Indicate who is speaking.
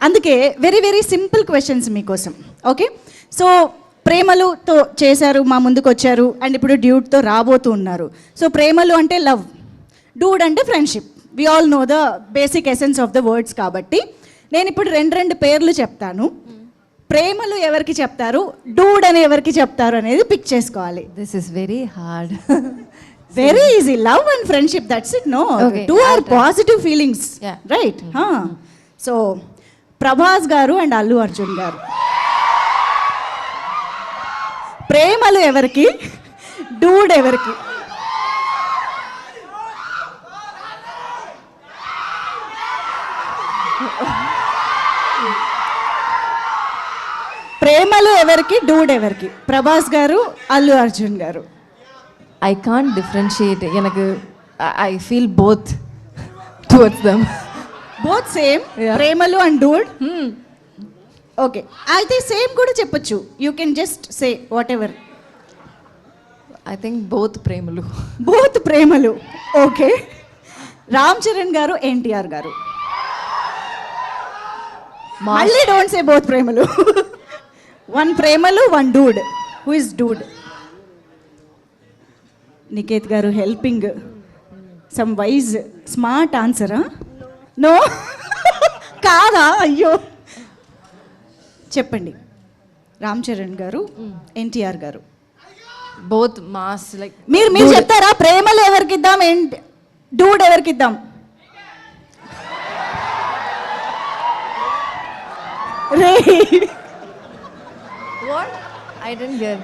Speaker 1: అందుకే very very simple questions మీకోసం. Okay, so ప్రేమలుతో చేశారు, మా ముందుకు వచ్చారు, అండ్ ఇప్పుడు డ్యూడ్తో రాబోతూ ఉన్నారు. సో ప్రేమలు అంటే లవ్, డూడ్ అంటే friendship. We all know the basic essence of the words. కాబట్టి నేను ఇప్పుడు రెండు పేర్లు చెప్తాను. ప్రేమలు ఎవరికి చెప్తారు, డూడ్ అని ఎవరికి చెప్తారు అనేది పిక్ చేసుకోవాలి.
Speaker 2: This is very hard.
Speaker 1: Very easy. Love and friendship, that's it. No, two are positive feelings, right? So Prabhas garu and Allu Arjun గారు, ప్రేమలు ఎవరికి, డూడ్ ఎవరికి? ప్రేమలు ఎవరికి, డూడ్ ఎవరికి? ప్రభాస్ గారు, అల్లు అర్జున్ గారు.
Speaker 2: I can't differentiate. எனக்கு I feel both towards them.
Speaker 1: Both same. Premalu and dude. Okay, అయితే సేమ్ కూడా చెప్పొచ్చు. You can just say whatever.
Speaker 2: I think both Premalu.
Speaker 1: Both Premalu. Okay, Ram Charan గారు, ఎన్టీఆర్ గారు. మళ్ళీ don't say both Premalu. One Premalu, one dude. Who is dude? Niketh గారు helping some wise smart ఆన్సరా? No కాదా? అయ్యో, చెప్పండి. రామ్ చరణ్ గారు, ఎన్టీఆర్ గారు.
Speaker 2: Both mass. లైక్
Speaker 1: మీరు చెప్తారా ప్రేమలు ఎవరికి ఇద్దాం, డూడ్ ఎవరికి ఇద్దాం?
Speaker 2: వాట్? I don't get.